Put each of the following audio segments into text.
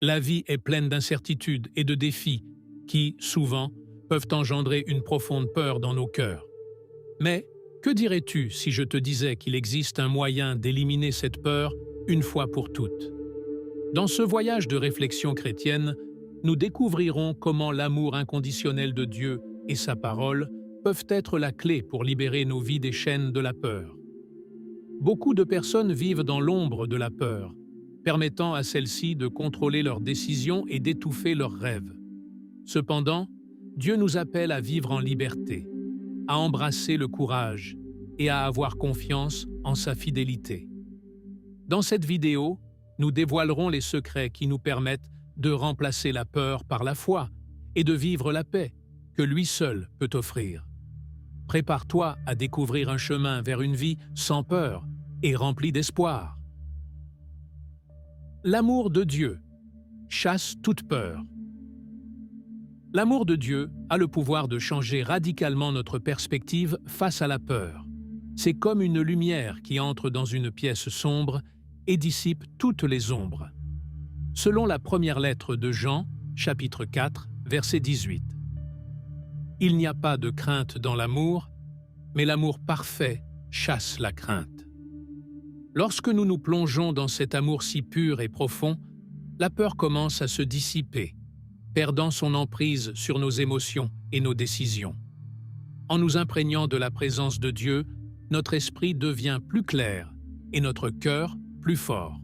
La vie est pleine d'incertitudes et de défis qui, souvent, peuvent engendrer une profonde peur dans nos cœurs. Mais que dirais-tu si je te disais qu'il existe un moyen d'éliminer cette peur une fois pour toutes? Dans ce voyage de réflexion chrétienne, nous découvrirons comment l'amour inconditionnel de Dieu et sa parole peuvent être la clé pour libérer nos vies des chaînes de la peur. Beaucoup de personnes vivent dans l'ombre de la peur, permettant à celle-ci de contrôler leurs décisions et d'étouffer leurs rêves. Cependant, Dieu nous appelle à vivre en liberté, à embrasser le courage et à avoir confiance en sa fidélité. Dans cette vidéo, nous dévoilerons les secrets qui nous permettent de remplacer la peur par la foi et de vivre la paix que lui seul peut offrir. Prépare-toi à découvrir un chemin vers une vie sans peur et remplie d'espoir. L'amour de Dieu chasse toute peur. L'amour de Dieu a le pouvoir de changer radicalement notre perspective face à la peur. C'est comme une lumière qui entre dans une pièce sombre et dissipe toutes les ombres. Selon la première lettre de Jean, chapitre 4, verset 18. Il n'y a pas de crainte dans l'amour, mais l'amour parfait chasse la crainte. Lorsque nous nous plongeons dans cet amour si pur et profond, la peur commence à se dissiper, perdant son emprise sur nos émotions et nos décisions. En nous imprégnant de la présence de Dieu, notre esprit devient plus clair et notre cœur plus fort.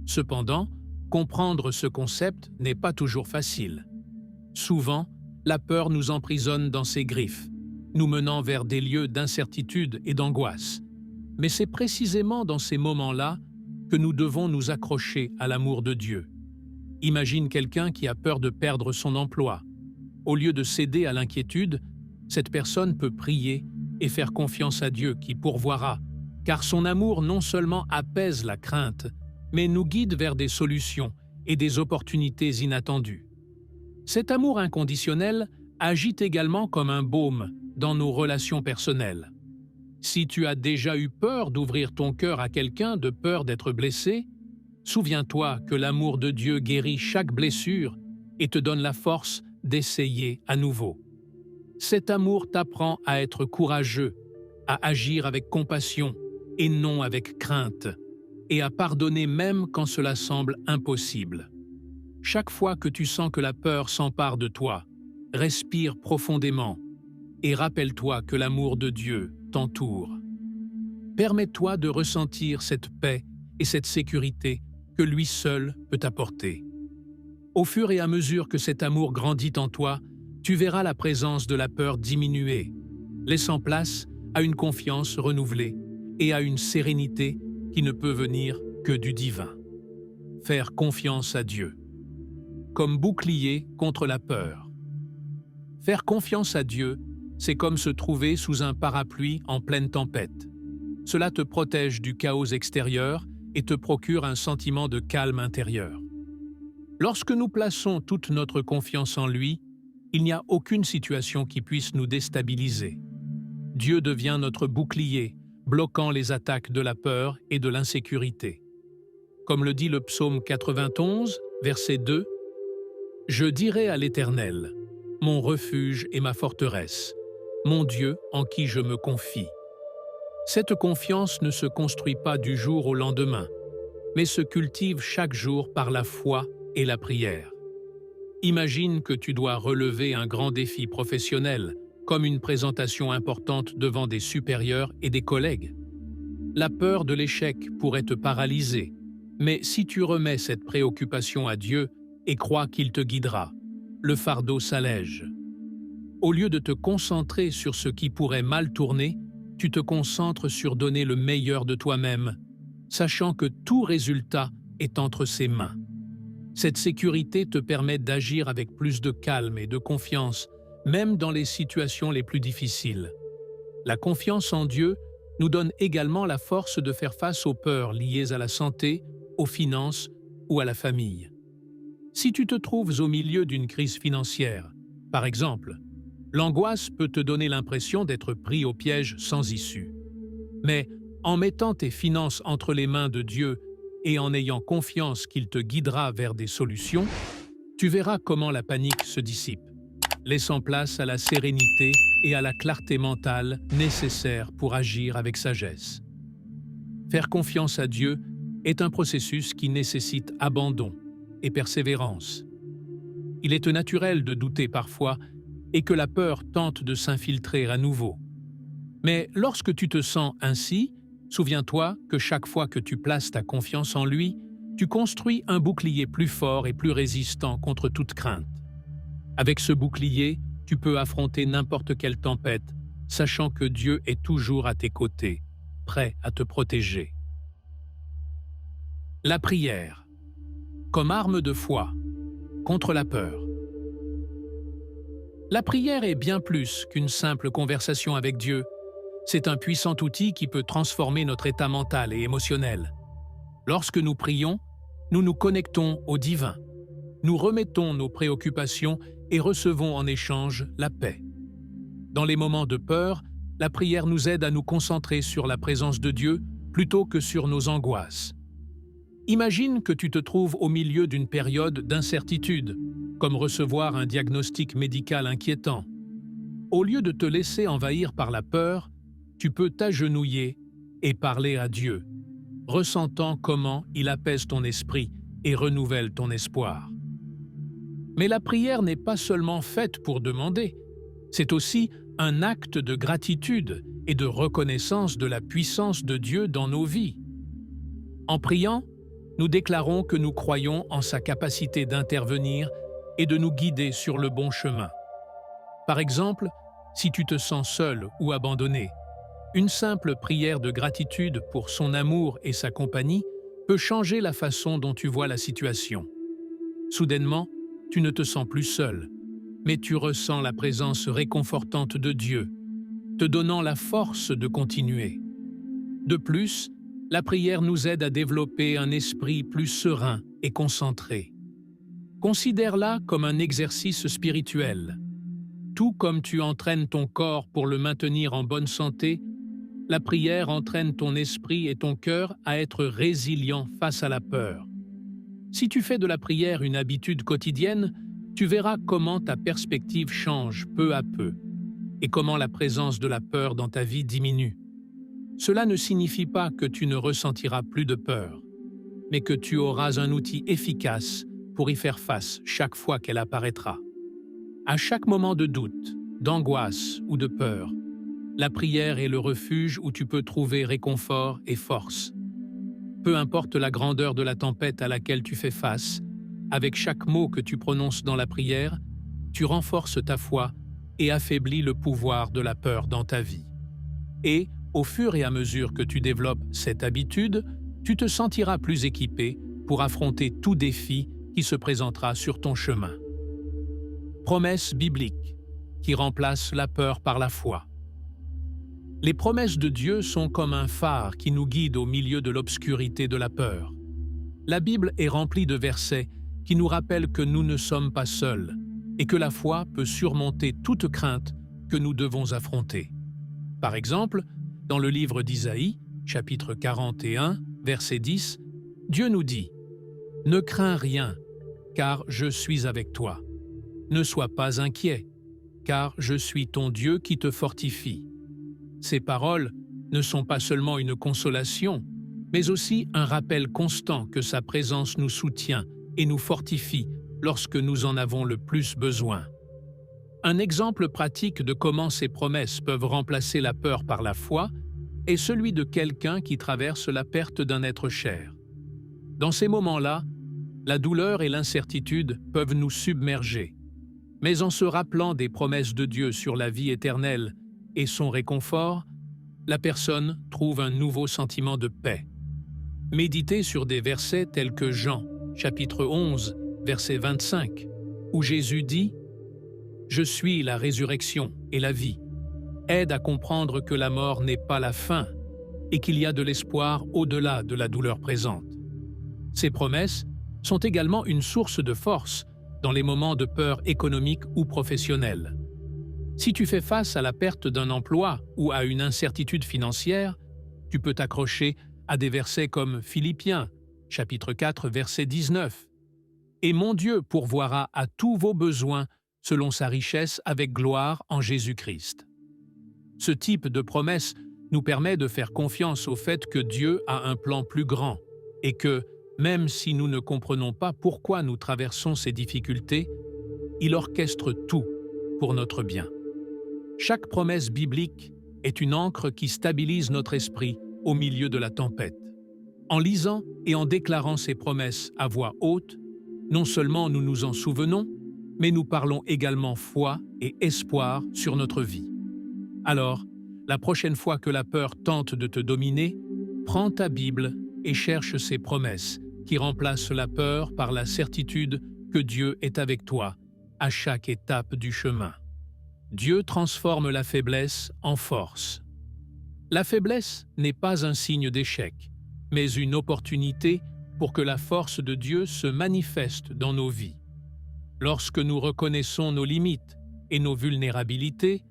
Cependant, comprendre ce concept n'est pas toujours facile. Souvent, la peur nous emprisonne dans ses griffes, nous menant vers des lieux d'incertitude et d'angoisse. Mais c'est précisément dans ces moments-là que nous devons nous accrocher à l'amour de Dieu. Imagine quelqu'un qui a peur de perdre son emploi. Au lieu de céder à l'inquiétude, cette personne peut prier et faire confiance à Dieu qui pourvoira, car son amour non seulement apaise la crainte, mais nous guide vers des solutions et des opportunités inattendues. Cet amour inconditionnel agit également comme un baume dans nos relations personnelles. Si tu as déjà eu peur d'ouvrir ton cœur à quelqu'un de peur d'être blessé, souviens-toi que l'amour de Dieu guérit chaque blessure et te donne la force d'essayer à nouveau. Cet amour t'apprend à être courageux, à agir avec compassion et non avec crainte, et à pardonner même quand cela semble impossible. Chaque fois que tu sens que la peur s'empare de toi, respire profondément et rappelle-toi que l'amour de Dieu t'entoure. Permets-toi de ressentir cette paix et cette sécurité que lui seul peut apporter. Au fur et à mesure que cet amour grandit en toi, tu verras la présence de la peur diminuer, laissant place à une confiance renouvelée et à une sérénité qui ne peut venir que du divin. Faire confiance à Dieu. Comme bouclier contre la peur. Faire confiance à Dieu, c'est comme se trouver sous un parapluie en pleine tempête. Cela te protège du chaos extérieur et te procure un sentiment de calme intérieur. Lorsque nous plaçons toute notre confiance en lui, il n'y a aucune situation qui puisse nous déstabiliser. Dieu devient notre bouclier, bloquant les attaques de la peur et de l'insécurité. Comme le dit le psaume 91, verset 2, « Je dirai à l'Éternel, mon refuge et ma forteresse, mon Dieu en qui je me confie. » Cette confiance ne se construit pas du jour au lendemain, mais se cultive chaque jour par la foi et la prière. Imagine que tu dois relever un grand défi professionnel, comme une présentation importante devant des supérieurs et des collègues. La peur de l'échec pourrait te paralyser, mais si tu remets cette préoccupation à Dieu et crois qu'il te guidera, le fardeau s'allège. Au lieu de te concentrer sur ce qui pourrait mal tourner, tu te concentres sur donner le meilleur de toi-même, sachant que tout résultat est entre ses mains. Cette sécurité te permet d'agir avec plus de calme et de confiance, même dans les situations les plus difficiles. La confiance en Dieu nous donne également la force de faire face aux peurs liées à la santé, aux finances ou à la famille. Si tu te trouves au milieu d'une crise financière, par exemple, l'angoisse peut te donner l'impression d'être pris au piège sans issue. Mais en mettant tes finances entre les mains de Dieu et en ayant confiance qu'il te guidera vers des solutions, tu verras comment la panique se dissipe, laissant place à la sérénité et à la clarté mentale nécessaires pour agir avec sagesse. Faire confiance à Dieu est un processus qui nécessite abandon et persévérance. Il est naturel de douter parfois et que la peur tente de s'infiltrer à nouveau. Mais lorsque tu te sens ainsi, souviens-toi que chaque fois que tu places ta confiance en lui, tu construis un bouclier plus fort et plus résistant contre toute crainte. Avec ce bouclier, tu peux affronter n'importe quelle tempête, sachant que Dieu est toujours à tes côtés, prêt à te protéger. La prière, comme arme de foi, contre la peur. La prière est bien plus qu'une simple conversation avec Dieu. C'est un puissant outil qui peut transformer notre état mental et émotionnel. Lorsque nous prions, nous nous connectons au divin. Nous remettons nos préoccupations et recevons en échange la paix. Dans les moments de peur, la prière nous aide à nous concentrer sur la présence de Dieu plutôt que sur nos angoisses. Imagine que tu te trouves au milieu d'une période d'incertitude, comme recevoir un diagnostic médical inquiétant. Au lieu de te laisser envahir par la peur, tu peux t'agenouiller et parler à Dieu, ressentant comment il apaise ton esprit et renouvelle ton espoir. Mais la prière n'est pas seulement faite pour demander, c'est aussi un acte de gratitude et de reconnaissance de la puissance de Dieu dans nos vies. En priant, nous déclarons que nous croyons en sa capacité d'intervenir et de nous guider sur le bon chemin. Par exemple, si tu te sens seul ou abandonné, une simple prière de gratitude pour son amour et sa compagnie peut changer la façon dont tu vois la situation. Soudainement, tu ne te sens plus seul, mais tu ressens la présence réconfortante de Dieu, te donnant la force de continuer. De plus, la prière nous aide à développer un esprit plus serein et concentré. Considère-la comme un exercice spirituel. Tout comme tu entraînes ton corps pour le maintenir en bonne santé, la prière entraîne ton esprit et ton cœur à être résilients face à la peur. Si tu fais de la prière une habitude quotidienne, tu verras comment ta perspective change peu à peu et comment la présence de la peur dans ta vie diminue. Cela ne signifie pas que tu ne ressentiras plus de peur, mais que tu auras un outil efficace pour y faire face chaque fois qu'elle apparaîtra. À chaque moment de doute, d'angoisse ou de peur, la prière est le refuge où tu peux trouver réconfort et force. Peu importe la grandeur de la tempête à laquelle tu fais face, avec chaque mot que tu prononces dans la prière, tu renforces ta foi et affaiblis le pouvoir de la peur dans ta vie. Et, au fur et à mesure que tu développes cette habitude, tu te sentiras plus équipé pour affronter tout défi qui se présentera sur ton chemin. Promesse biblique qui remplace la peur par la foi. Les promesses de Dieu sont comme un phare qui nous guide au milieu de l'obscurité de la peur. La Bible est remplie de versets qui nous rappellent que nous ne sommes pas seuls et que la foi peut surmonter toute crainte que nous devons affronter. Par exemple, dans le livre d'Isaïe, chapitre 41, verset 10, Dieu nous dit « Ne crains rien, car je suis avec toi. Ne sois pas inquiet, car je suis ton Dieu qui te fortifie. » Ces paroles ne sont pas seulement une consolation, mais aussi un rappel constant que sa présence nous soutient et nous fortifie lorsque nous en avons le plus besoin. Un exemple pratique de comment ces promesses peuvent remplacer la peur par la foi est celui de quelqu'un qui traverse la perte d'un être cher. Dans ces moments-là, la douleur et l'incertitude peuvent nous submerger. Mais en se rappelant des promesses de Dieu sur la vie éternelle et son réconfort, la personne trouve un nouveau sentiment de paix. Méditez sur des versets tels que Jean, chapitre 11, verset 25, où Jésus dit « Je suis la résurrection et la vie », aide à comprendre que la mort n'est pas la fin et qu'il y a de l'espoir au-delà de la douleur présente. Ces promesses sont également une source de force dans les moments de peur économique ou professionnelle. Si tu fais face à la perte d'un emploi ou à une incertitude financière, tu peux t'accrocher à des versets comme Philippiens, chapitre 4, verset 19. « Et mon Dieu pourvoira à tous vos besoins selon sa richesse avec gloire en Jésus-Christ. » Ce type de promesse nous permet de faire confiance au fait que Dieu a un plan plus grand et que, même si nous ne comprenons pas pourquoi nous traversons ces difficultés, il orchestre tout pour notre bien. Chaque promesse biblique est une ancre qui stabilise notre esprit au milieu de la tempête. En lisant et en déclarant ces promesses à voix haute, non seulement nous nous en souvenons, mais nous parlons également foi et espoir sur notre vie. Alors, la prochaine fois que la peur tente de te dominer, prends ta Bible et cherche ces promesses qui remplacent la peur par la certitude que Dieu est avec toi à chaque étape du chemin. Dieu transforme la faiblesse en force. La faiblesse n'est pas un signe d'échec, mais une opportunité pour que la force de Dieu se manifeste dans nos vies. Lorsque nous reconnaissons nos limites et nos vulnérabilités,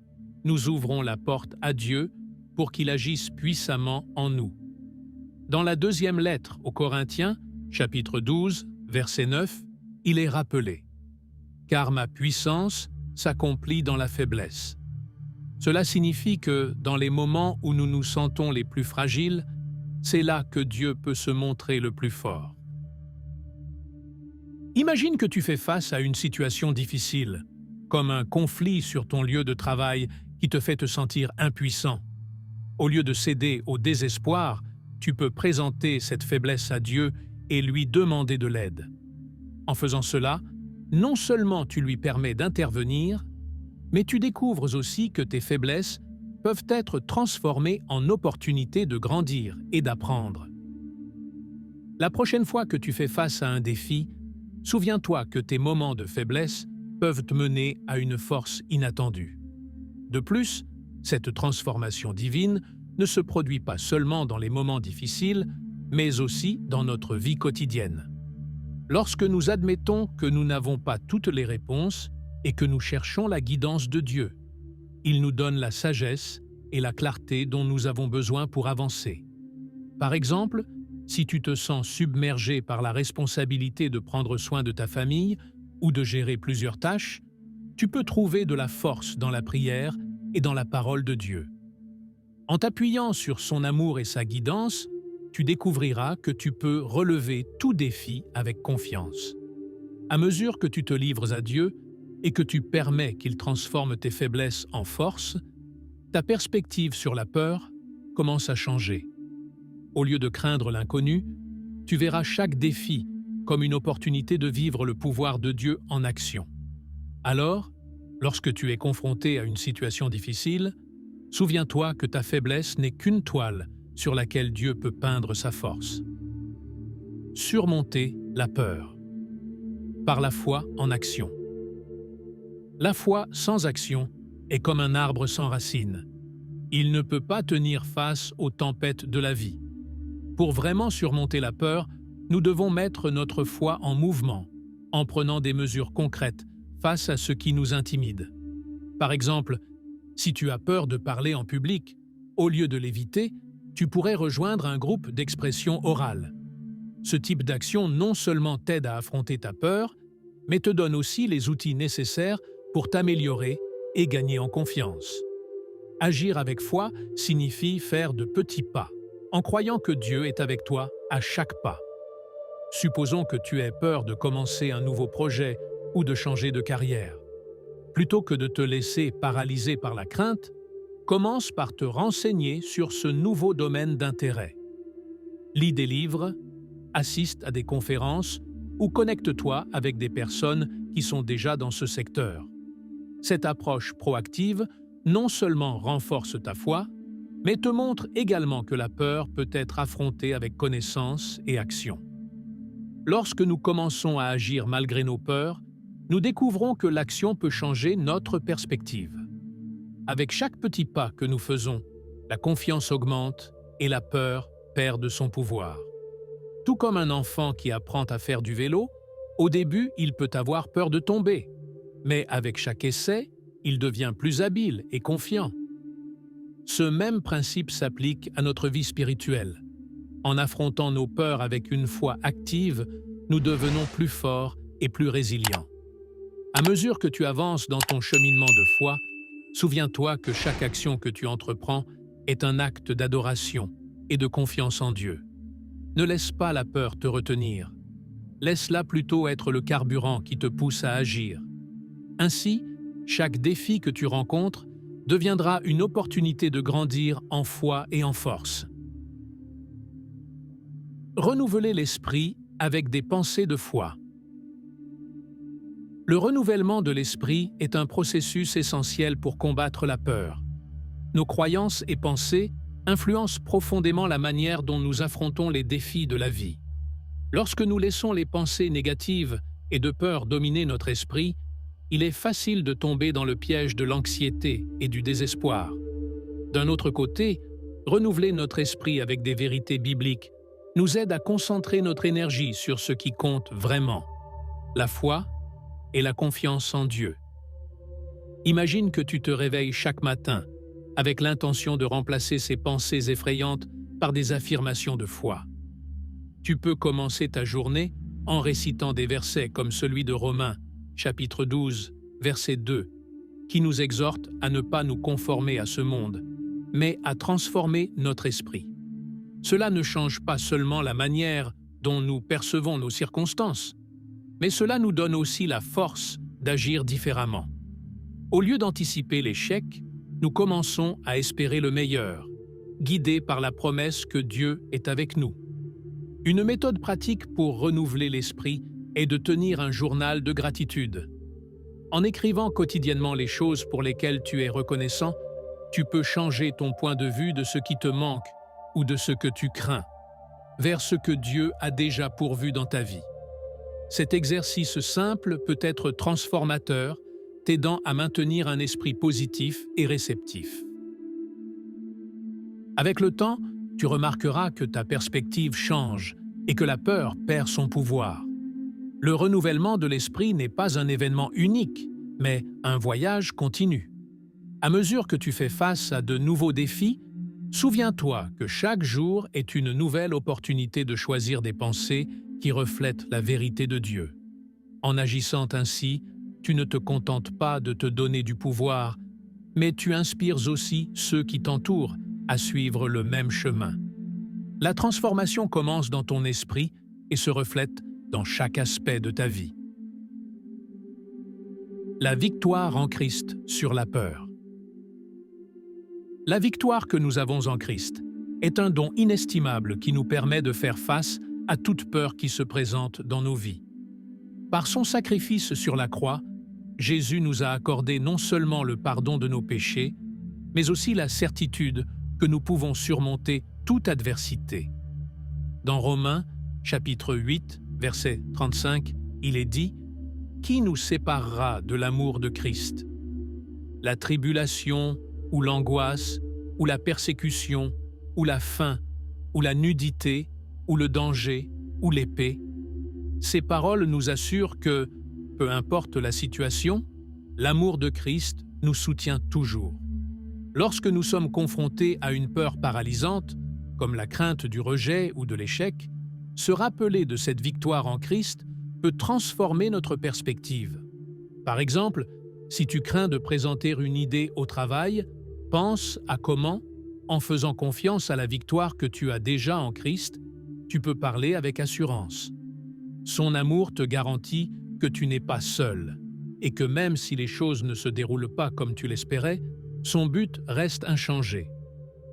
nous ouvrons la porte à Dieu pour qu'il agisse puissamment en nous. Dans la deuxième lettre aux Corinthiens, chapitre 12, verset 9, il est rappelé « Car ma puissance s'accomplit dans la faiblesse ». Cela signifie que, dans les moments où nous nous sentons les plus fragiles, c'est là que Dieu peut se montrer le plus fort. Imagine que tu fais face à une situation difficile, comme un conflit sur ton lieu de travail qui te fait te sentir impuissant. Au lieu de céder au désespoir, tu peux présenter cette faiblesse à Dieu et lui demander de l'aide. En faisant cela, non seulement tu lui permets d'intervenir, mais tu découvres aussi que tes faiblesses peuvent être transformées en opportunités de grandir et d'apprendre. La prochaine fois que tu fais face à un défi, souviens-toi que tes moments de faiblesse peuvent te mener à une force inattendue. De plus, cette transformation divine ne se produit pas seulement dans les moments difficiles, mais aussi dans notre vie quotidienne. Lorsque nous admettons que nous n'avons pas toutes les réponses et que nous cherchons la guidance de Dieu, il nous donne la sagesse et la clarté dont nous avons besoin pour avancer. Par exemple, si tu te sens submergé par la responsabilité de prendre soin de ta famille ou de gérer plusieurs tâches, tu peux trouver de la force dans la prière et dans la parole de Dieu. En t'appuyant sur son amour et sa guidance, tu découvriras que tu peux relever tout défi avec confiance. À mesure que tu te livres à Dieu et que tu permets qu'il transforme tes faiblesses en force, ta perspective sur la peur commence à changer. Au lieu de craindre l'inconnu, tu verras chaque défi comme une opportunité de vivre le pouvoir de Dieu en action. Alors, lorsque tu es confronté à une situation difficile, souviens-toi que ta faiblesse n'est qu'une toile sur laquelle Dieu peut peindre sa force. Surmonter la peur. Par la foi en action. La foi sans action est comme un arbre sans racines. Il ne peut pas tenir face aux tempêtes de la vie. Pour vraiment surmonter la peur, nous devons mettre notre foi en mouvement, en prenant des mesures concrètes face à ce qui nous intimide. Par exemple, si tu as peur de parler en public, au lieu de l'éviter, tu pourrais rejoindre un groupe d'expression orale. Ce type d'action non seulement t'aide à affronter ta peur, mais te donne aussi les outils nécessaires pour t'améliorer et gagner en confiance. Agir avec foi signifie faire de petits pas, en croyant que Dieu est avec toi à chaque pas. Supposons que tu aies peur de commencer un nouveau projet ou de changer de carrière. Plutôt que de te laisser paralyser par la crainte, commence par te renseigner sur ce nouveau domaine d'intérêt. Lis des livres, assiste à des conférences ou connecte-toi avec des personnes qui sont déjà dans ce secteur. Cette approche proactive non seulement renforce ta foi, mais te montre également que la peur peut être affrontée avec connaissance et action. Lorsque nous commençons à agir malgré nos peurs, nous découvrons que l'action peut changer notre perspective. Avec chaque petit pas que nous faisons, la confiance augmente et la peur perd de son pouvoir. Tout comme un enfant qui apprend à faire du vélo, au début, il peut avoir peur de tomber, mais avec chaque essai, il devient plus habile et confiant. Ce même principe s'applique à notre vie spirituelle. En affrontant nos peurs avec une foi active, nous devenons plus forts et plus résilients. À mesure que tu avances dans ton cheminement de foi, souviens-toi que chaque action que tu entreprends est un acte d'adoration et de confiance en Dieu. Ne laisse pas la peur te retenir. Laisse-la plutôt être le carburant qui te pousse à agir. Ainsi, chaque défi que tu rencontres deviendra une opportunité de grandir en foi et en force. Renouveler l'esprit avec des pensées de foi. Le renouvellement de l'esprit est un processus essentiel pour combattre la peur. Nos croyances et pensées influencent profondément la manière dont nous affrontons les défis de la vie. Lorsque nous laissons les pensées négatives et de peur dominer notre esprit, il est facile de tomber dans le piège de l'anxiété et du désespoir. D'un autre côté, renouveler notre esprit avec des vérités bibliques nous aide à concentrer notre énergie sur ce qui compte vraiment, la foi et la confiance en Dieu. Imagine que tu te réveilles chaque matin avec l'intention de remplacer ces pensées effrayantes par des affirmations de foi. Tu peux commencer ta journée en récitant des versets comme celui de Romains, chapitre 12, verset 2, qui nous exhorte à ne pas nous conformer à ce monde, mais à transformer notre esprit. Cela ne change pas seulement la manière dont nous percevons nos circonstances, mais cela nous donne aussi la force d'agir différemment. Au lieu d'anticiper l'échec, nous commençons à espérer le meilleur, guidés par la promesse que Dieu est avec nous. Une méthode pratique pour renouveler l'esprit est de tenir un journal de gratitude. En écrivant quotidiennement les choses pour lesquelles tu es reconnaissant, tu peux changer ton point de vue de ce qui te manque ou de ce que tu crains, vers ce que Dieu a déjà pourvu dans ta vie. Cet exercice simple peut être transformateur, t'aidant à maintenir un esprit positif et réceptif. Avec le temps, tu remarqueras que ta perspective change et que la peur perd son pouvoir. Le renouvellement de l'esprit n'est pas un événement unique, mais un voyage continu. À mesure que tu fais face à de nouveaux défis, souviens-toi que chaque jour est une nouvelle opportunité de choisir des pensées qui reflètent la vérité de Dieu. En agissant ainsi, tu ne te contentes pas de te donner du pouvoir, mais tu inspires aussi ceux qui t'entourent à suivre le même chemin. La transformation commence dans ton esprit et se reflète dans chaque aspect de ta vie. La victoire en Christ sur la peur. La victoire que nous avons en Christ est un don inestimable qui nous permet de faire face à toute peur qui se présente dans nos vies. Par son sacrifice sur la croix, Jésus nous a accordé non seulement le pardon de nos péchés, mais aussi la certitude que nous pouvons surmonter toute adversité. Dans Romains, chapitre 8, verset 35, il est dit « Qui nous séparera de l'amour de Christ ? La tribulation, ou l'angoisse, ou la persécution, ou la faim, ou la nudité, ou le danger, ou l'épée ?» Ces paroles nous assurent que, peu importe la situation, l'amour de Christ nous soutient toujours. Lorsque nous sommes confrontés à une peur paralysante, comme la crainte du rejet ou de l'échec, se rappeler de cette victoire en Christ peut transformer notre perspective. Par exemple, si tu crains de présenter une idée au travail, pense à comment, en faisant confiance à la victoire que tu as déjà en Christ, tu peux parler avec assurance. Son amour te garantit que tu n'es pas seul et que même si les choses ne se déroulent pas comme tu l'espérais, son but reste inchangé.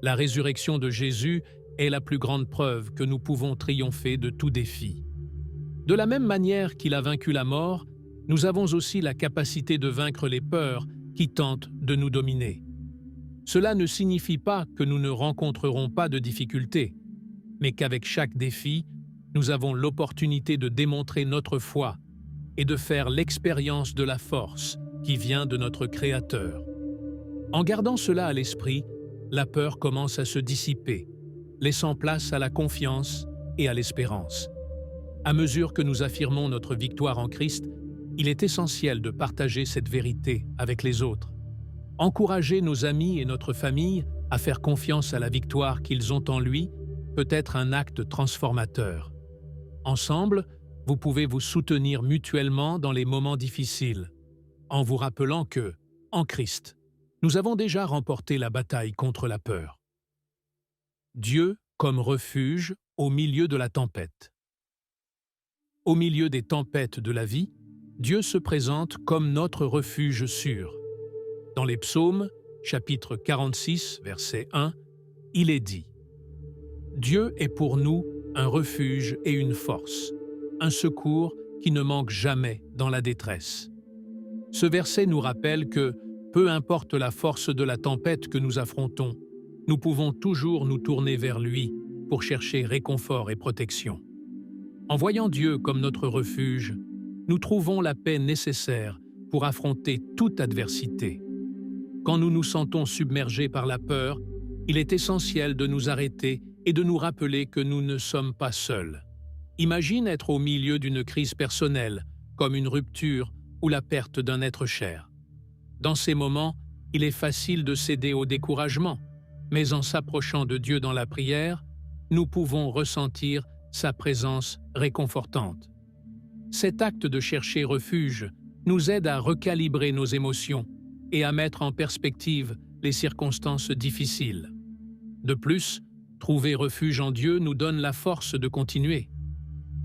La résurrection de Jésus est la plus grande preuve que nous pouvons triompher de tout défi. De la même manière qu'il a vaincu la mort, nous avons aussi la capacité de vaincre les peurs qui tentent de nous dominer. Cela ne signifie pas que nous ne rencontrerons pas de difficultés, mais qu'avec chaque défi, nous avons l'opportunité de démontrer notre foi et de faire l'expérience de la force qui vient de notre Créateur. En gardant cela à l'esprit, la peur commence à se dissiper, laissant place à la confiance et à l'espérance. À mesure que nous affirmons notre victoire en Christ, il est essentiel de partager cette vérité avec les autres. Encourager nos amis et notre famille à faire confiance à la victoire qu'ils ont en lui peut être un acte transformateur. Ensemble, vous pouvez vous soutenir mutuellement dans les moments difficiles, en vous rappelant que, en Christ, nous avons déjà remporté la bataille contre la peur. Dieu comme refuge au milieu de la tempête. Au milieu des tempêtes de la vie, Dieu se présente comme notre refuge sûr. Dans les Psaumes, chapitre 46, verset 1, il est dit « Dieu est pour nous un refuge et une force, un secours qui ne manque jamais dans la détresse. » Ce verset nous rappelle que, peu importe la force de la tempête que nous affrontons, nous pouvons toujours nous tourner vers lui pour chercher réconfort et protection. En voyant Dieu comme notre refuge, nous trouvons la paix nécessaire pour affronter toute adversité. Quand nous nous sentons submergés par la peur, il est essentiel de nous arrêter et de nous rappeler que nous ne sommes pas seuls. Imagine être au milieu d'une crise personnelle, comme une rupture ou la perte d'un être cher. Dans ces moments, il est facile de céder au découragement, mais en s'approchant de Dieu dans la prière, nous pouvons ressentir sa présence réconfortante. Cet acte de chercher refuge nous aide à recalibrer nos émotions et à mettre en perspective les circonstances difficiles. De plus, trouver refuge en Dieu nous donne la force de continuer.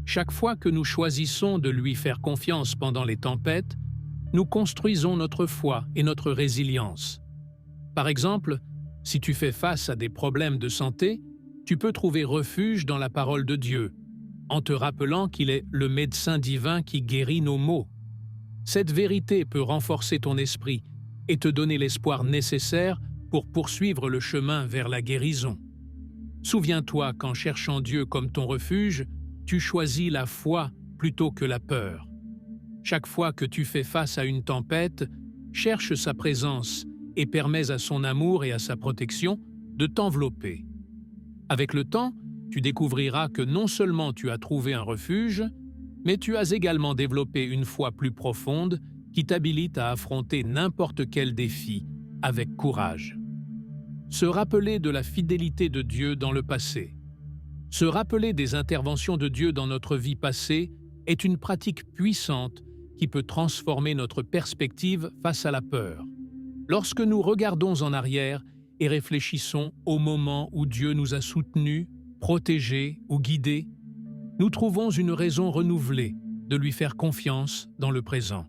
Chaque fois que nous choisissons de lui faire confiance pendant les tempêtes, nous construisons notre foi et notre résilience. Par exemple, si tu fais face à des problèmes de santé, tu peux trouver refuge dans la parole de Dieu, en te rappelant qu'il est le médecin divin qui guérit nos maux. Cette vérité peut renforcer ton esprit et te donner l'espoir nécessaire pour poursuivre le chemin vers la guérison. Souviens-toi qu'en cherchant Dieu comme ton refuge, tu choisis la foi plutôt que la peur. Chaque fois que tu fais face à une tempête, cherche sa présence et permets à son amour et à sa protection de t'envelopper. Avec le temps, tu découvriras que non seulement tu as trouvé un refuge, mais tu as également développé une foi plus profonde qui t'habilite à affronter n'importe quel défi avec courage. Se rappeler de la fidélité de Dieu dans le passé. Se rappeler des interventions de Dieu dans notre vie passée est une pratique puissante qui peut transformer notre perspective face à la peur. Lorsque nous regardons en arrière et réfléchissons au moment où Dieu nous a soutenus, protégés ou guidés, nous trouvons une raison renouvelée de lui faire confiance dans le présent.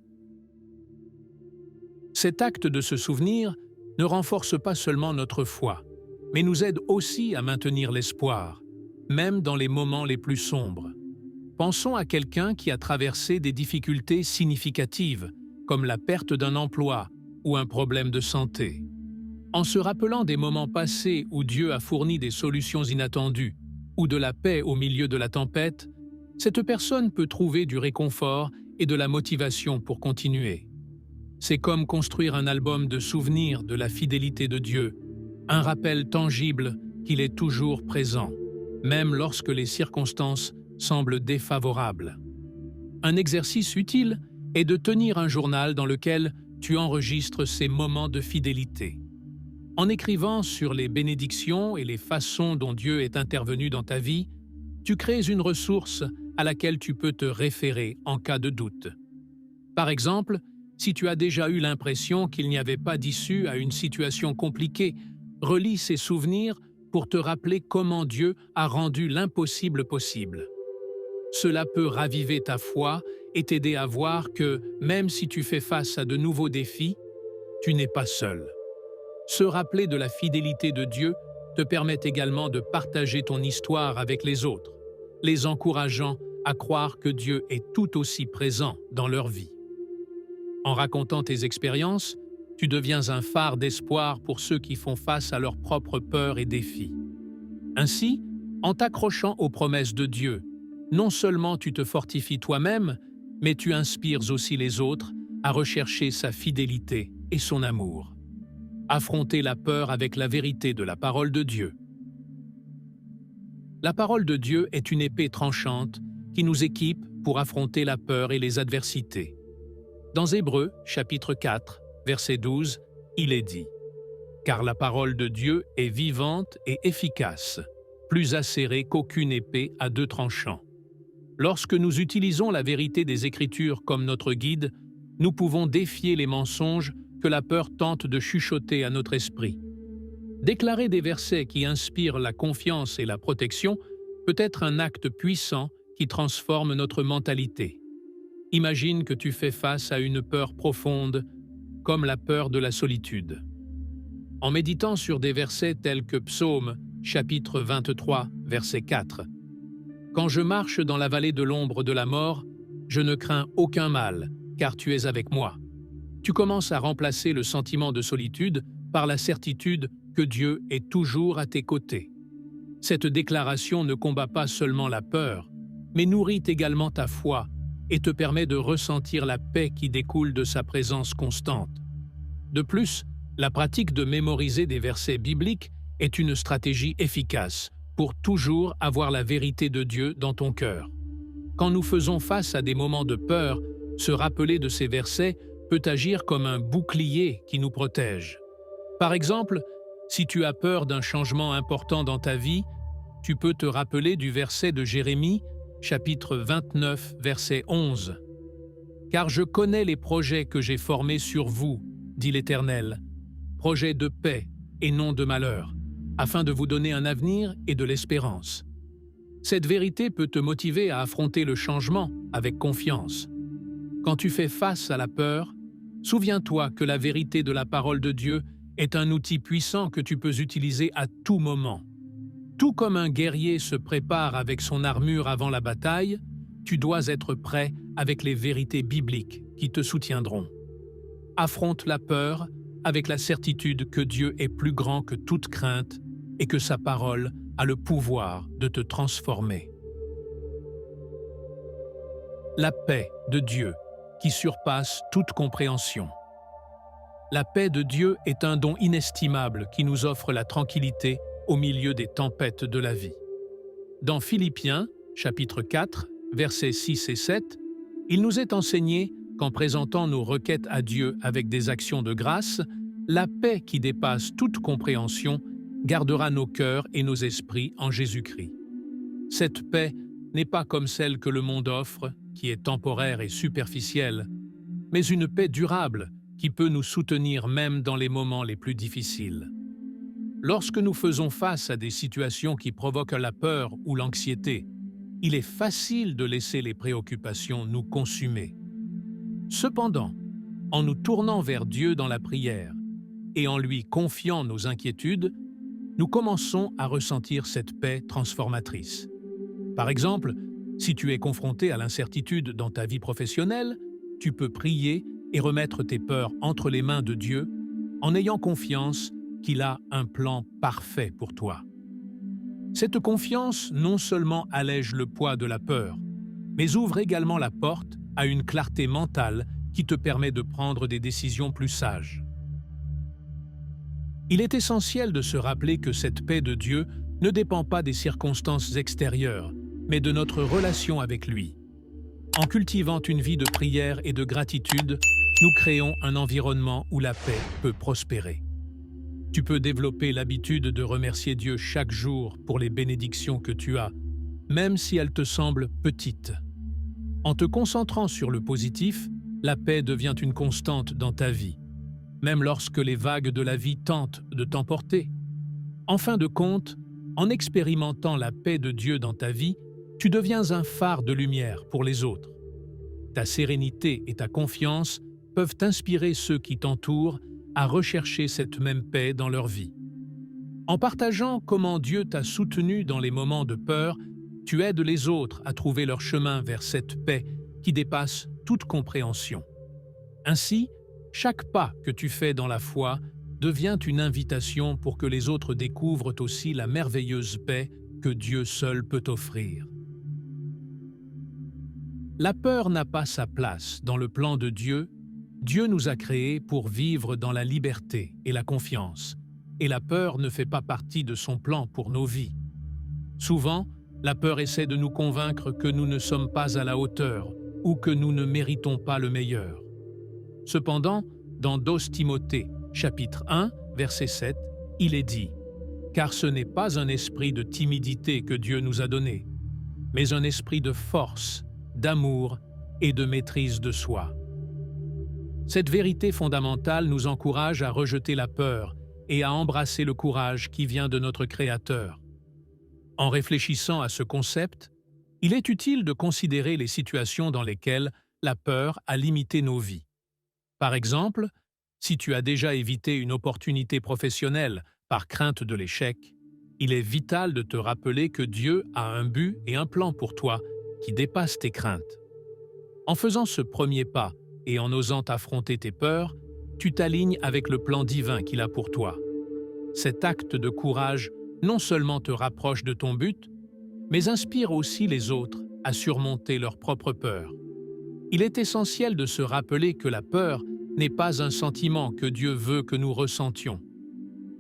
Cet acte de se souvenir ne renforce pas seulement notre foi, mais nous aide aussi à maintenir l'espoir, même dans les moments les plus sombres. Pensons à quelqu'un qui a traversé des difficultés significatives, comme la perte d'un emploi ou un problème de santé. En se rappelant des moments passés où Dieu a fourni des solutions inattendues ou de la paix au milieu de la tempête, cette personne peut trouver du réconfort et de la motivation pour continuer. C'est comme construire un album de souvenirs de la fidélité de Dieu, un rappel tangible qu'il est toujours présent, même lorsque les circonstances semblent défavorables. Un exercice utile est de tenir un journal dans lequel tu enregistres ces moments de fidélité. En écrivant sur les bénédictions et les façons dont Dieu est intervenu dans ta vie, tu crées une ressource à laquelle tu peux te référer en cas de doute. Par exemple, si tu as déjà eu l'impression qu'il n'y avait pas d'issue à une situation compliquée, relis ces souvenirs pour te rappeler comment Dieu a rendu l'impossible possible. Cela peut raviver ta foi et t'aider à voir que, même si tu fais face à de nouveaux défis, tu n'es pas seul. Se rappeler de la fidélité de Dieu te permet également de partager ton histoire avec les autres, les encourageant à croire que Dieu est tout aussi présent dans leur vie. En racontant tes expériences, tu deviens un phare d'espoir pour ceux qui font face à leurs propres peurs et défis. Ainsi, en t'accrochant aux promesses de Dieu, non seulement tu te fortifies toi-même, mais tu inspires aussi les autres à rechercher sa fidélité et son amour. Affronter la peur avec la vérité de la parole de Dieu. La parole de Dieu est une épée tranchante qui nous équipe pour affronter la peur et les adversités. Dans Hébreux, chapitre 4, verset 12, il est dit « Car la parole de Dieu est vivante et efficace, plus acéré qu'aucune épée à deux tranchants. Lorsque nous utilisons la vérité des Écritures comme notre guide, nous pouvons défier les mensonges que la peur tente de chuchoter à notre esprit. Déclarer des versets qui inspirent la confiance et la protection peut être un acte puissant qui transforme notre mentalité. Imagine que tu fais face à une peur profonde, comme la peur de la solitude. En méditant sur des versets tels que Psaume, chapitre 23, verset 4. « Quand je marche dans la vallée de l'ombre de la mort, je ne crains aucun mal, car tu es avec moi. » Tu commences à remplacer le sentiment de solitude par la certitude que Dieu est toujours à tes côtés. Cette déclaration ne combat pas seulement la peur, mais nourrit également ta foi et te permet de ressentir la paix qui découle de sa présence constante. De plus, la pratique de mémoriser des versets bibliques est une stratégie efficace pour toujours avoir la vérité de Dieu dans ton cœur. Quand nous faisons face à des moments de peur, se rappeler de ces versets peut agir comme un bouclier qui nous protège. Par exemple, si tu as peur d'un changement important dans ta vie, tu peux te rappeler du verset de Jérémie, chapitre 29, verset 11. « Car je connais les projets que j'ai formés sur vous, dit l'Éternel, projets de paix et non de malheur, afin de vous donner un avenir et de l'espérance. » Cette vérité peut te motiver à affronter le changement avec confiance. Quand tu fais face à la peur, souviens-toi que la vérité de la parole de Dieu est un outil puissant que tu peux utiliser à tout moment. Tout comme un guerrier se prépare avec son armure avant la bataille, tu dois être prêt avec les vérités bibliques qui te soutiendront. Affronte la peur avec la certitude que Dieu est plus grand que toute crainte et que sa parole a le pouvoir de te transformer. La paix de Dieu qui surpasse toute compréhension. La paix de Dieu est un don inestimable qui nous offre la tranquillité au milieu des tempêtes de la vie. Dans Philippiens, chapitre 4, versets 6 et 7, il nous est enseigné qu'en présentant nos requêtes à Dieu avec des actions de grâce, la paix qui dépasse toute compréhension gardera nos cœurs et nos esprits en Jésus-Christ. Cette paix n'est pas comme celle que le monde offre, qui est temporaire et superficielle, mais une paix durable qui peut nous soutenir même dans les moments les plus difficiles. Lorsque nous faisons face à des situations qui provoquent la peur ou l'anxiété, il est facile de laisser les préoccupations nous consumer. Cependant, en nous tournant vers Dieu dans la prière et en lui confiant nos inquiétudes, nous commençons à ressentir cette paix transformatrice. Par exemple, si tu es confronté à l'incertitude dans ta vie professionnelle, tu peux prier et remettre tes peurs entre les mains de Dieu en ayant confiance qu'il a un plan parfait pour toi. Cette confiance non seulement allège le poids de la peur, mais ouvre également la porte à une clarté mentale qui te permet de prendre des décisions plus sages. Il est essentiel de se rappeler que cette paix de Dieu ne dépend pas des circonstances extérieures, mais de notre relation avec lui. En cultivant une vie de prière et de gratitude, nous créons un environnement où la paix peut prospérer. Tu peux développer l'habitude de remercier Dieu chaque jour pour les bénédictions que tu as, même si elles te semblent petites. En te concentrant sur le positif, la paix devient une constante dans ta vie, même lorsque les vagues de la vie tentent de t'emporter. En fin de compte, en expérimentant la paix de Dieu dans ta vie, tu deviens un phare de lumière pour les autres. Ta sérénité et ta confiance peuvent inspirer ceux qui t'entourent à rechercher cette même paix dans leur vie. En partageant comment Dieu t'a soutenu dans les moments de peur, tu aides les autres à trouver leur chemin vers cette paix qui dépasse toute compréhension. Ainsi, chaque pas que tu fais dans la foi devient une invitation pour que les autres découvrent aussi la merveilleuse paix que Dieu seul peut offrir. La peur n'a pas sa place dans le plan de Dieu. Dieu nous a créés pour vivre dans la liberté et la confiance, et la peur ne fait pas partie de son plan pour nos vies. Souvent, la peur essaie de nous convaincre que nous ne sommes pas à la hauteur ou que nous ne méritons pas le meilleur. Cependant, dans 2 Timothée, chapitre 1, verset 7, il est dit « car ce n'est pas un esprit de timidité que Dieu nous a donné, mais un esprit de force, d'amour et de maîtrise de soi. Cette vérité fondamentale nous encourage à rejeter la peur et à embrasser le courage qui vient de notre Créateur. En réfléchissant à ce concept, il est utile de considérer les situations dans lesquelles la peur a limité nos vies. Par exemple, si tu as déjà évité une opportunité professionnelle par crainte de l'échec, il est vital de te rappeler que Dieu a un but et un plan pour toi qui dépassent tes craintes. En faisant ce premier pas et en osant affronter tes peurs, tu t'alignes avec le plan divin qu'il a pour toi. Cet acte de courage non seulement te rapproche de ton but, mais inspire aussi les autres à surmonter leurs propres peurs. Il est essentiel de se rappeler que la peur n'est pas un sentiment que Dieu veut que nous ressentions.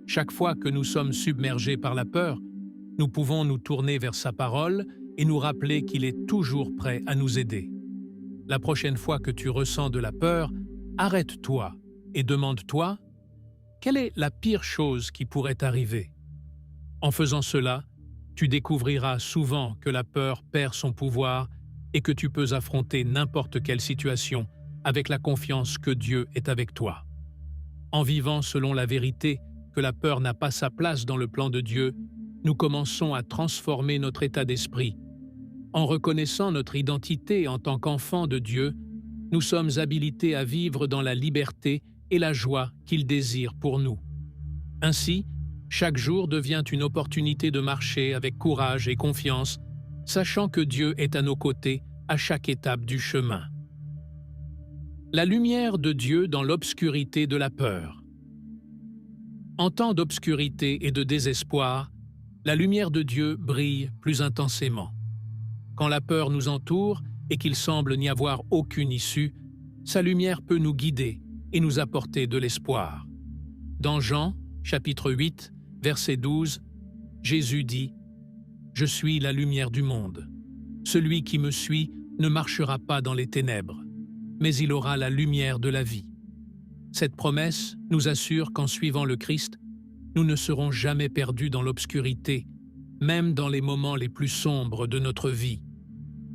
Chaque fois que nous sommes submergés par la peur, nous pouvons nous tourner vers sa parole et nous rappeler qu'il est toujours prêt à nous aider. La prochaine fois que tu ressens de la peur, arrête-toi et demande-toi « Quelle est la pire chose qui pourrait arriver ?» En faisant cela, tu découvriras souvent que la peur perd son pouvoir et que tu peux affronter n'importe quelle situation avec la confiance que Dieu est avec toi. En vivant selon la vérité que la peur n'a pas sa place dans le plan de Dieu, nous commençons à transformer notre état d'esprit. En reconnaissant notre identité en tant qu'enfants de Dieu, nous sommes habilités à vivre dans la liberté et la joie qu'il désire pour nous. Ainsi, chaque jour devient une opportunité de marcher avec courage et confiance, sachant que Dieu est à nos côtés à chaque étape du chemin. La lumière de Dieu dans l'obscurité de la peur. En temps d'obscurité et de désespoir, la lumière de Dieu brille plus intensément. Quand la peur nous entoure et qu'il semble n'y avoir aucune issue, sa lumière peut nous guider et nous apporter de l'espoir. Dans Jean, chapitre 8, verset 12, Jésus dit « Je suis la lumière du monde. Celui qui me suit ne marchera pas dans les ténèbres, mais il aura la lumière de la vie. » Cette promesse nous assure qu'en suivant le Christ, nous ne serons jamais perdus dans l'obscurité, même dans les moments les plus sombres de notre vie.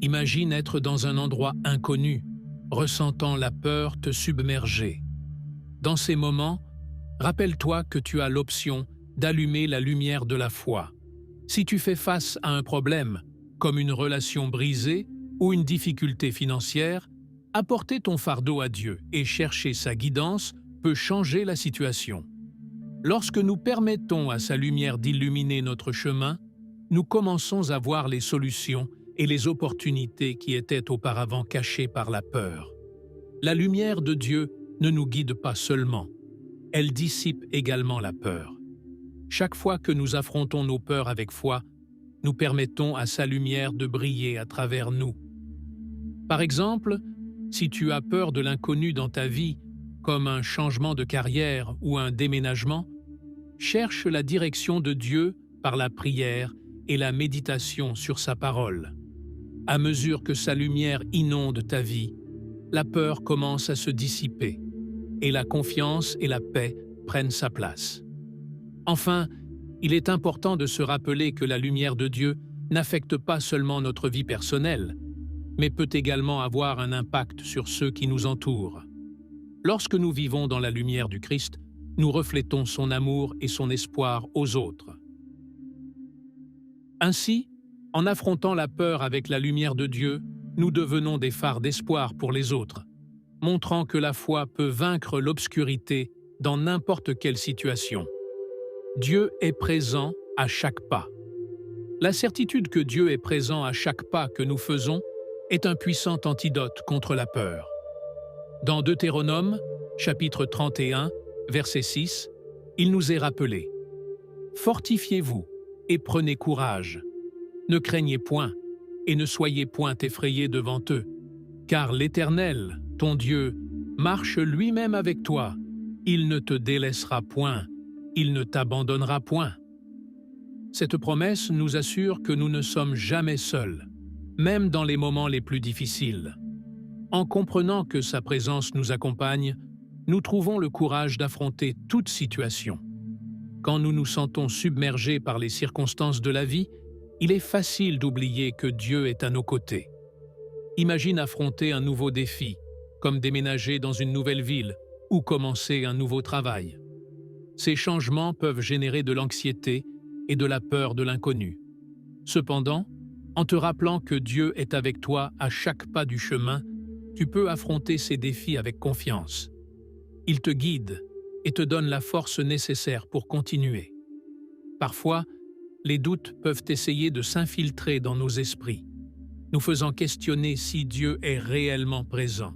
Imagine être dans un endroit inconnu, ressentant la peur te submerger. Dans ces moments, rappelle-toi que tu as l'option d'allumer la lumière de la foi. Si tu fais face à un problème, comme une relation brisée ou une difficulté financière, apporter ton fardeau à Dieu et chercher sa guidance peut changer la situation. Lorsque nous permettons à sa lumière d'illuminer notre chemin, nous commençons à voir les solutions et les opportunités qui étaient auparavant cachées par la peur. La lumière de Dieu ne nous guide pas seulement, elle dissipe également la peur. Chaque fois que nous affrontons nos peurs avec foi, nous permettons à sa lumière de briller à travers nous. Par exemple, si tu as peur de l'inconnu dans ta vie, comme un changement de carrière ou un déménagement, cherche la direction de Dieu par la prière et la méditation sur sa parole. À mesure que sa lumière inonde ta vie, la peur commence à se dissiper et la confiance et la paix prennent sa place. Enfin, il est important de se rappeler que la lumière de Dieu n'affecte pas seulement notre vie personnelle, mais peut également avoir un impact sur ceux qui nous entourent. Lorsque nous vivons dans la lumière du Christ, nous reflétons son amour et son espoir aux autres. Ainsi, en affrontant la peur avec la lumière de Dieu, nous devenons des phares d'espoir pour les autres, montrant que la foi peut vaincre l'obscurité dans n'importe quelle situation. Dieu est présent à chaque pas. La certitude que Dieu est présent à chaque pas que nous faisons est un puissant antidote contre la peur. Dans Deutéronome, chapitre 31, verset 6, il nous est rappelé « Fortifiez-vous et prenez courage. Ne craignez point et ne soyez point effrayés devant eux, car l'Éternel, ton Dieu, marche lui-même avec toi. Il ne te délaissera point, il ne t'abandonnera point. » Cette promesse nous assure que nous ne sommes jamais seuls, même dans les moments les plus difficiles. En comprenant que sa présence nous accompagne, nous trouvons le courage d'affronter toute situation. Quand nous nous sentons submergés par les circonstances de la vie, il est facile d'oublier que Dieu est à nos côtés. Imagine affronter un nouveau défi, comme déménager dans une nouvelle ville ou commencer un nouveau travail. Ces changements peuvent générer de l'anxiété et de la peur de l'inconnu. Cependant, en te rappelant que Dieu est avec toi à chaque pas du chemin, tu peux affronter ces défis avec confiance. Il te guide et te donne la force nécessaire pour continuer. Parfois, les doutes peuvent essayer de s'infiltrer dans nos esprits, nous faisant questionner si Dieu est réellement présent.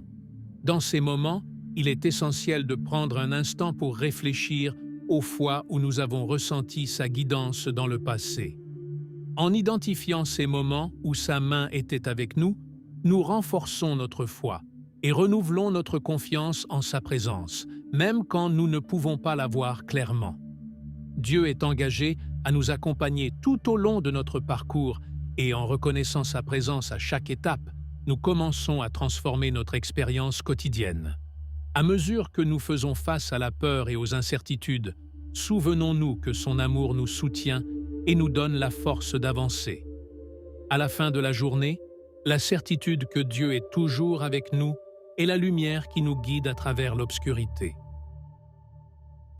Dans ces moments, il est essentiel de prendre un instant pour réfléchir aux fois où nous avons ressenti sa guidance dans le passé. En identifiant ces moments où sa main était avec nous, nous renforçons notre foi et renouvelons notre confiance en sa présence, même quand nous ne pouvons pas la voir clairement. Dieu est engagé à nous accompagner tout au long de notre parcours et en reconnaissant sa présence à chaque étape, nous commençons à transformer notre expérience quotidienne. À mesure que nous faisons face à la peur et aux incertitudes, souvenons-nous que son amour nous soutient et nous donne la force d'avancer. À la fin de la journée, la certitude que Dieu est toujours avec nous est la lumière qui nous guide à travers l'obscurité.